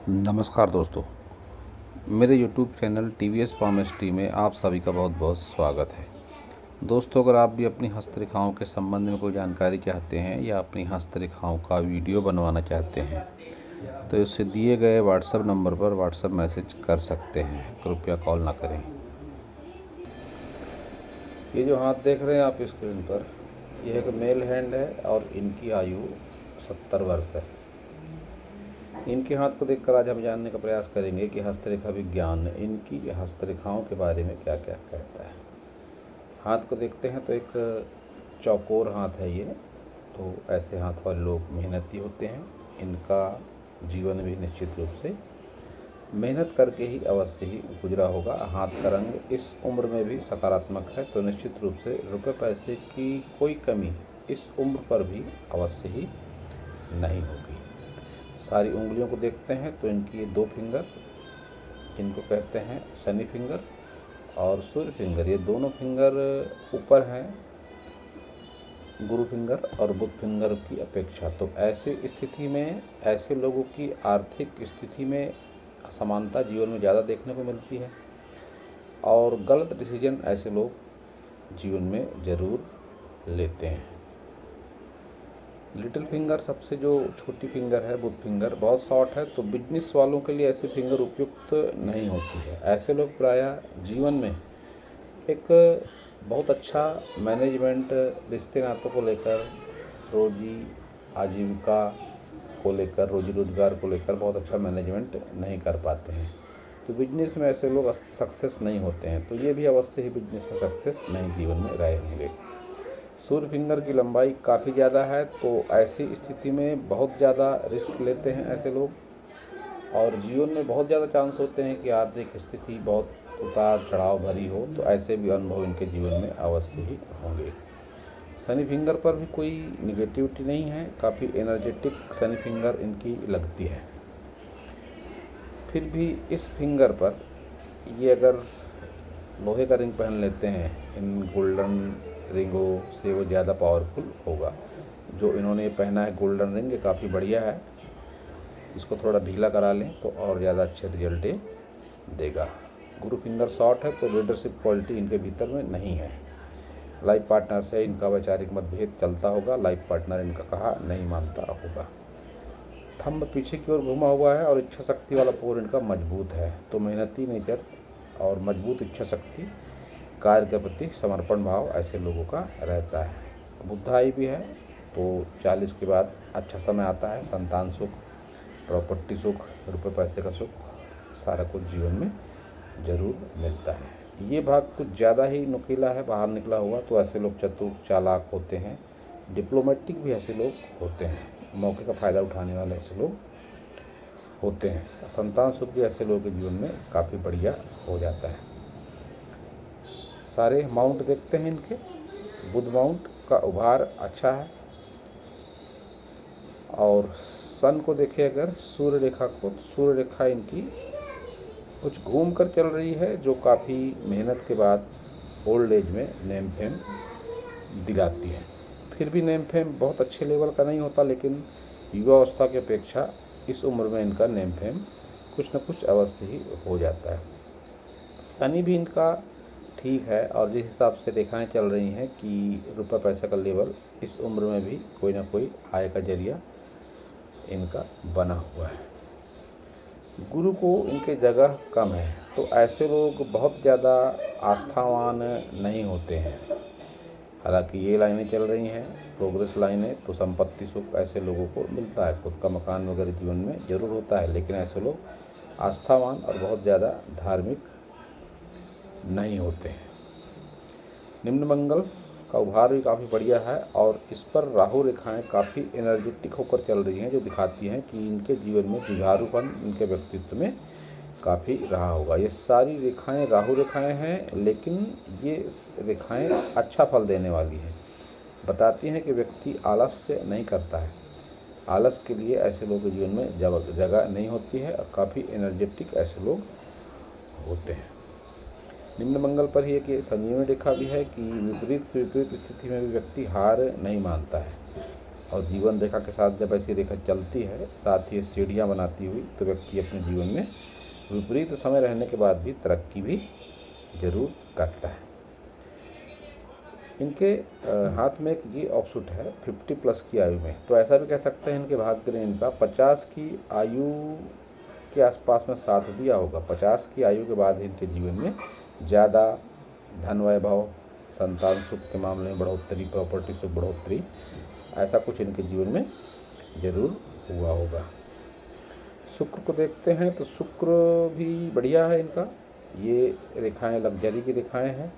नमस्कार दोस्तों, मेरे YouTube चैनल TVS पामेस्ट्री में आप सभी का बहुत बहुत स्वागत है। दोस्तों, अगर आप भी अपनी हस्तरेखाओं के संबंध में कोई जानकारी चाहते हैं या अपनी हस्तरेखाओं का वीडियो बनवाना चाहते हैं तो इससे दिए गए WhatsApp नंबर पर WhatsApp मैसेज कर सकते हैं। कृपया कॉल ना करें। ये जो हाथ देख रहे हैं आप स्क्रीन पर, यह एक मेल हैंड है और इनकी आयु 70 वर्ष है। इनके हाथ को देखकर आज हम जानने का प्रयास करेंगे कि हस्तरेखा विज्ञान इनकी हस्तरेखाओं के बारे में क्या क्या कहता है। हाथ को देखते हैं तो एक चौकोर हाथ है ये। तो ऐसे हाथ वाले लोग मेहनती होते हैं। इनका जीवन भी निश्चित रूप से मेहनत करके ही अवश्य ही गुजरा होगा। हाथ का रंग इस उम्र में भी सकारात्मक है, तो निश्चित रूप से रुपए पैसे की कोई कमी इस उम्र पर भी अवश्य ही नहीं होगी। सारी उंगलियों को देखते हैं तो इनकी ये 2 फिंगर, इनको कहते हैं शनि फिंगर और सूर्य फिंगर। ये दोनों फिंगर ऊपर हैं गुरु फिंगर और बुध फिंगर की अपेक्षा। तो ऐसी स्थिति में ऐसे लोगों की आर्थिक स्थिति में असमानता जीवन में ज़्यादा देखने को मिलती है और गलत डिसीजन ऐसे लोग जीवन में ज़रूर लेते हैं। लिटिल फिंगर, सबसे जो छोटी फिंगर है बुध फिंगर, बहुत शॉर्ट है, तो बिजनेस वालों के लिए ऐसी फिंगर उपयुक्त नहीं होती है। ऐसे लोग प्रायः जीवन में एक बहुत अच्छा मैनेजमेंट, रिश्ते नातों को लेकर, रोजी आजीविका को लेकर, रोजी रोजगार को लेकर बहुत अच्छा मैनेजमेंट नहीं कर पाते हैं। तो बिजनेस में ऐसे लोग सक्सेस नहीं होते हैं। तो ये भी अवश्य ही बिजनेस में सक्सेस नहीं जीवन में रहे होंगे। सूर्य फिंगर की लंबाई काफ़ी ज़्यादा है, तो ऐसी स्थिति में बहुत ज़्यादा रिस्क लेते हैं ऐसे लोग और जीवन में बहुत ज़्यादा चांस होते हैं कि आर्थिक स्थिति बहुत उतार चढ़ाव भरी हो। तो ऐसे भी अनुभव इनके जीवन में अवश्य ही होंगे। शनि फिंगर पर भी कोई निगेटिविटी नहीं है, काफ़ी एनर्जेटिक शनि फिंगर इनकी लगती है। फिर भी इस फिंगर पर ये अगर लोहे का रिंग पहन लेते हैं, इन गोल्डन रिंगों से वो ज़्यादा पावरफुल होगा। जो इन्होंने पहना है गोल्डन रिंग, ये काफ़ी बढ़िया है। इसको थोड़ा ढीला करा लें तो और ज़्यादा अच्छे रिजल्ट देगा। गुरु फिंगर शॉर्ट है, तो लीडरशिप क्वालिटी इनके भीतर में नहीं है। लाइफ पार्टनर से इनका वैचारिक मतभेद चलता होगा। लाइफ पार्टनर इनका कहा नहीं मानता होगा। थंब पीछे की ओर घुमा हुआ है और इच्छा शक्ति वाला पोर इनका मजबूत है। तो मेहनती नेचर और मजबूत इच्छा शक्ति, कार्य के प्रति समर्पण भाव ऐसे लोगों का रहता है। बुधाई भी है, तो 40 के बाद अच्छा समय आता है। संतान सुख, प्रॉपर्टी सुख, रुपए पैसे का सुख, सारा कुछ जीवन में ज़रूर मिलता है। ये भाग कुछ ज़्यादा ही नुकीला है, बाहर निकला हुआ, तो ऐसे लोग चतुर चालाक होते हैं। डिप्लोमेटिक भी ऐसे लोग होते हैं, मौके का फ़ायदा उठाने वाले ऐसे लोग होते हैं। संतान सुख भी ऐसे लोगों के जीवन में काफ़ी बढ़िया हो जाता है। सारे माउंट देखते हैं इनके। बुध माउंट का उभार अच्छा है और सन को देखें अगर, सूर्य रेखा को, सूर्य रेखा इनकी कुछ घूम कर चल रही है, जो काफ़ी मेहनत के बाद ओल्ड एज में नेम फेम दिलाती है। फिर भी नेम फेम बहुत अच्छे लेवल का नहीं होता, लेकिन युवावस्था की अपेक्षा इस उम्र में इनका नेम फेम कुछ न कुछ अवश्य ही हो जाता है। शनि भी इनका ठीक है और जिस हिसाब से रेखाएं चल रही हैं कि रुपये पैसे का लेवल इस उम्र में भी कोई ना कोई आय का जरिया इनका बना हुआ है। गुरु को इनके जगह कम है, तो ऐसे लोग बहुत ज़्यादा आस्थावान नहीं होते हैं। हालांकि ये लाइनें चल रही हैं प्रोग्रेस लाइनें, तो संपत्ति सुख ऐसे लोगों को मिलता है, खुद का मकान वगैरह जीवन में ज़रूर होता है, लेकिन ऐसे लोग आस्थावान और बहुत ज़्यादा धार्मिक नहीं होते हैं। निम्न मंगल का उभार भी काफ़ी बढ़िया है और इस पर राहु रेखाएं काफ़ी एनर्जेटिक होकर चल रही हैं, जो दिखाती हैं कि इनके जीवन में जुझारूपन इनके व्यक्तित्व में काफ़ी रहा होगा। ये सारी रेखाएं राहु रेखाएं हैं, लेकिन ये रेखाएं अच्छा फल देने वाली हैं। बताती हैं कि व्यक्ति आलस्य नहीं करता है। आलस के लिए ऐसे लोगों के जीवन में जगह नहीं होती है और काफ़ी एनर्जेटिक ऐसे लोग होते हैं। निम्न मंगल पर ही एक संजीवनी रेखा भी है कि विपरीत से विपरीत स्थिति में भी व्यक्ति हार नहीं मानता है। और जीवन रेखा के साथ जब ऐसी रेखा चलती है, साथ ही सीढ़ियाँ बनाती हुई, तो व्यक्ति अपने जीवन में विपरीत समय रहने के बाद भी तरक्की भी जरूर करता है। इनके हाथ में एक ये ऑफशूट है 50 प्लस की आयु में, तो ऐसा भी कह सकते हैं इनके भाग्य ने इनका 50 की आयु के आसपास में साथ दिया होगा। 50 की आयु के बाद इनके जीवन में ज़्यादा धन वैभव, संतान सुख के मामले में बढ़ोतरी, प्रॉपर्टी सुख बढ़ोतरी, ऐसा कुछ इनके जीवन में जरूर हुआ होगा। शुक्र को देखते हैं तो शुक्र भी बढ़िया है इनका। ये रेखाएं लग्जरी की रेखाएं हैं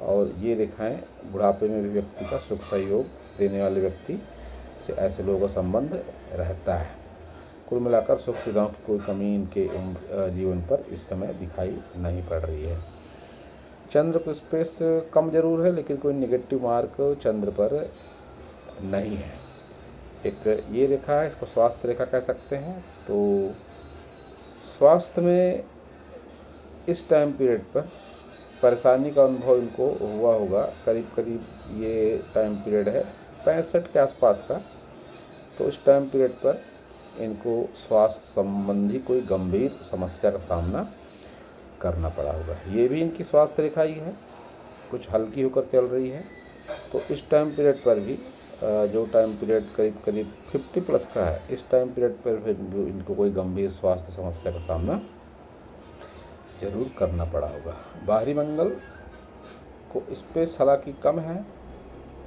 और ये रेखाएं बुढ़ापे में भी व्यक्ति का सुख सहयोग देने वाले व्यक्ति से ऐसे लोगों का संबंध रहता है। कुल मिलाकर सुख सुविधाओं की कोई कमी इनके जीवन पर इस समय दिखाई नहीं पड़ रही है। चंद्र को स्पेस कम जरूर है, लेकिन कोई नेगेटिव मार्क चंद्र पर नहीं है। एक ये रेखा है, इसको स्वास्थ्य रेखा कह सकते हैं। तो स्वास्थ्य में इस टाइम पीरियड पर परेशानी का अनुभव इनको हुआ होगा। करीब करीब ये टाइम पीरियड है 65 के आसपास का, तो इस टाइम पीरियड पर इनको स्वास्थ्य संबंधी कोई गंभीर समस्या का सामना करना पड़ा होगा। ये भी इनकी स्वास्थ्य रेखा ही है, कुछ हल्की होकर चल रही है। तो इस टाइम पीरियड पर भी जो टाइम पीरियड करीब करीब 50 प्लस का है, इस टाइम पीरियड पर फिर इनको कोई गंभीर स्वास्थ्य समस्या का सामना जरूर करना पड़ा होगा। बाहरी मंगल को स्पेस हालांकि कम है,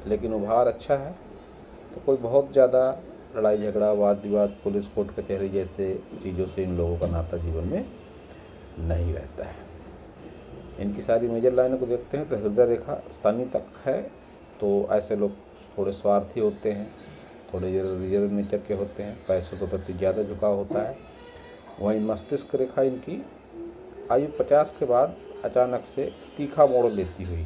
लेकिन उभार अच्छा है। तो कोई बहुत ज़्यादा लड़ाई झगड़ा, वाद विवाद, पुलिस कोर्ट कचहरी जैसे चीज़ों से इन लोगों का नाता जीवन में नहीं रहता है। इनकी सारी मेजर लाइनों को देखते हैं तो हृदय रेखा शनि तक है। तो ऐसे लोग थोड़े स्वार्थी होते हैं, थोड़े रिजर्व नेचर के होते हैं, पैसों के प्रति ज़्यादा झुकाव होता है। वहीं मस्तिष्क रेखा इनकी आयु 50 के बाद अचानक से तीखा मोड़ लेती हुई,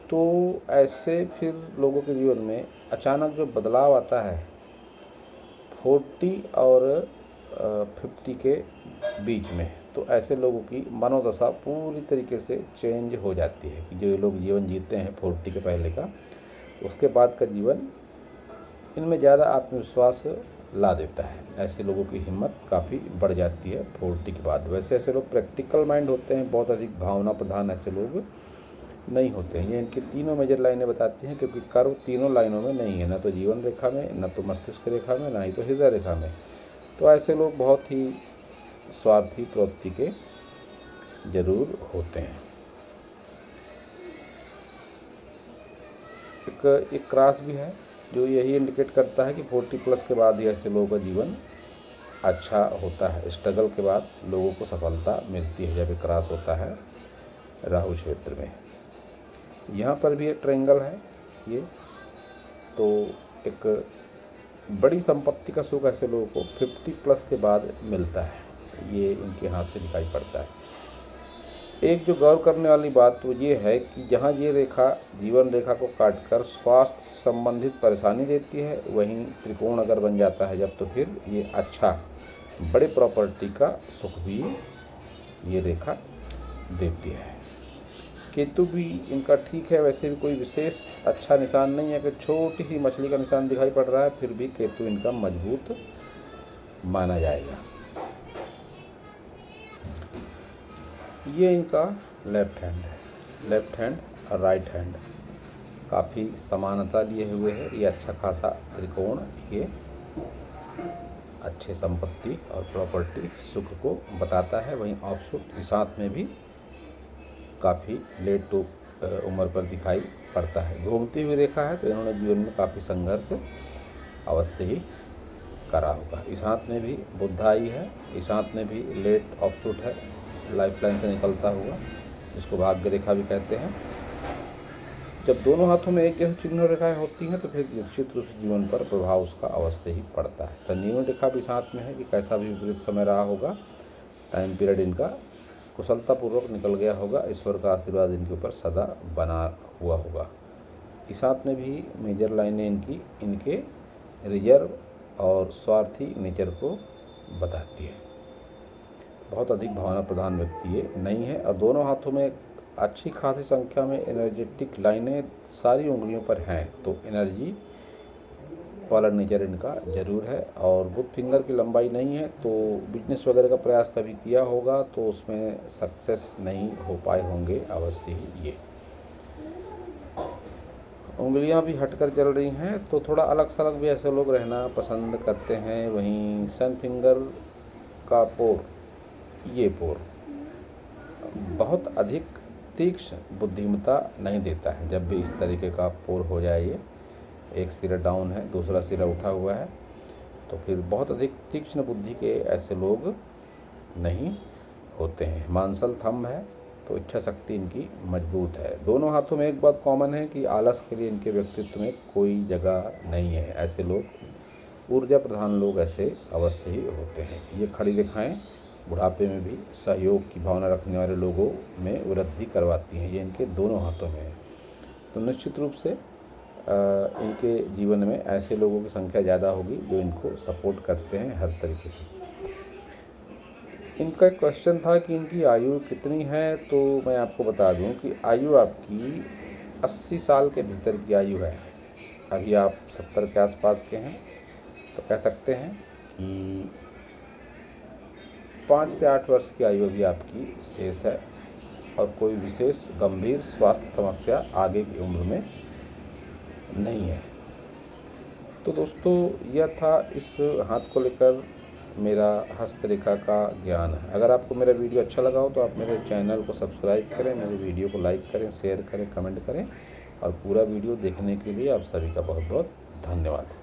तो ऐसे फिर लोगों के जीवन में अचानक जो बदलाव आता है 40 और 50 के बीच में, तो ऐसे लोगों की मनोदशा पूरी तरीके से चेंज हो जाती है कि जो लोग जीवन जीते हैं 40 के पहले का, उसके बाद का जीवन इनमें ज़्यादा आत्मविश्वास ला देता है। ऐसे लोगों की हिम्मत काफ़ी बढ़ जाती है 40 के बाद। वैसे ऐसे लोग प्रैक्टिकल माइंड होते हैं, बहुत अधिक भावना प्रधान ऐसे लोग नहीं होते हैं। ये इनकी तीनों मेजर लाइनें बताती हैं, क्योंकि कर्व तीनों लाइनों में नहीं है, न तो जीवन रेखा में, न तो मस्तिष्क रेखा में, न ही तो हृदय रेखा में। तो ऐसे लोग बहुत ही स्वार्थी प्रवृत्ति के जरूर होते हैं। एक क्रॉस भी है जो यही इंडिकेट करता है कि 40 प्लस के बाद ही ऐसे लोगों का जीवन अच्छा होता है। स्ट्रगल के बाद लोगों को सफलता मिलती है जब एक क्रॉस होता है राहु क्षेत्र में। यहाँ पर भी एक ट्रायंगल है ये, तो एक बड़ी संपत्ति का सुख ऐसे लोगों को 50 प्लस के बाद मिलता है, ये इनके हाथ से दिखाई पड़ता है। एक जो गौर करने वाली बात तो ये है कि जहाँ ये रेखा जीवन रेखा को काटकर स्वास्थ्य संबंधित परेशानी देती है, वहीं त्रिकोण अगर बन जाता है जब, तो फिर ये अच्छा बड़े प्रॉपर्टी का सुख भी ये रेखा देती है। केतु भी इनका ठीक है, वैसे भी कोई विशेष अच्छा निशान नहीं है कि छोटी सी मछली का निशान दिखाई पड़ रहा है, फिर भी केतु इनका मजबूत माना जाएगा। ये इनका लेफ्ट हैंड है, लेफ्ट हैंड और राइट हैंड काफ़ी समानता लिए हुए है। ये अच्छा खासा त्रिकोण ये अच्छे संपत्ति और प्रॉपर्टी सुख को बताता है। वहीं ऑफशूट इस हाथ में भी काफ़ी लेट टू उम्र पर दिखाई पड़ता है। घूमती हुई रेखा है, तो इन्होंने जीवन में काफ़ी संघर्ष अवश्य ही करा होगा। इस हाथ में भी बुधाई है, इस हाथ में भी लेट ऑफशूट है, लाइफ लाइन से निकलता हुआ, जिसको भाग्य रेखा भी कहते हैं। जब दोनों हाथों में एक जैसी चिन्ह रेखाएं होती हैं, तो फिर निश्चित रूप से जीवन पर प्रभाव उसका अवश्य ही पड़ता है। संजीवनी रेखा भी साथ में है कि कैसा भी विपरीत समय रहा होगा, टाइम पीरियड इनका कुशलतापूर्वक निकल गया होगा, ईश्वर का आशीर्वाद इनके ऊपर सदा बना हुआ होगा। इस हाथ में भी मेजर लाइनें इनकी इनके रिजर्व और स्वार्थी नेचर को बताती है। बहुत अधिक भावना प्रधान व्यक्ति ये नहीं है, और दोनों हाथों में अच्छी खासी संख्या में एनर्जेटिक लाइनें सारी उंगलियों पर हैं, तो एनर्जी वाला नेचर इनका ज़रूर है। और बुध फिंगर की लंबाई नहीं है, तो बिजनेस वगैरह का प्रयास कभी किया होगा तो उसमें सक्सेस नहीं हो पाए होंगे अवश्य ही। ये उंगलियां भी हटकर चल रही हैं, तो थोड़ा अलग सलग भी ऐसे लोग रहना पसंद करते हैं। वहीं सन फिंगर का पोर, ये पोर बहुत अधिक तीक्ष्ण बुद्धिमत्ता नहीं देता है। जब भी इस तरीके का पोर हो जाए, ये एक सिरा डाउन है, दूसरा सिरा उठा हुआ है, तो फिर बहुत अधिक तीक्ष्ण बुद्धि के ऐसे लोग नहीं होते हैं। मांसल थंब है, तो इच्छा शक्ति इनकी मजबूत है। दोनों हाथों में एक बात कॉमन है कि आलस के लिए इनके व्यक्तित्व में कोई जगह नहीं है। ऐसे लोग ऊर्जा प्रधान लोग ऐसे अवश्य ही होते हैं। ये खड़ी रेखाएं बुढ़ापे में भी सहयोग की भावना रखने वाले लोगों में वृद्धि करवाती हैं। ये इनके दोनों हाथों में है, तो निश्चित रूप से इनके जीवन में ऐसे लोगों की संख्या ज़्यादा होगी जो इनको सपोर्ट करते हैं हर तरीके से। इनका एक क्वेश्चन था कि इनकी आयु कितनी है, तो मैं आपको बता दूं कि आयु आपकी 80 साल के भीतर की आयु है। अभी आप 70 के आसपास के हैं, तो कह सकते हैं कि 5 से 8 वर्ष की आयु अभी आपकी शेष है और कोई विशेष गंभीर स्वास्थ्य समस्या आगे की उम्र में नहीं है। तो दोस्तों, यह था इस हाथ को लेकर मेरा हस्तरेखा का ज्ञान है। अगर आपको मेरा वीडियो अच्छा लगा हो तो आप मेरे चैनल को सब्सक्राइब करें, मेरे वीडियो को लाइक करें, शेयर करें, कमेंट करें, और पूरा वीडियो देखने के लिए आप सभी का बहुत बहुत धन्यवाद।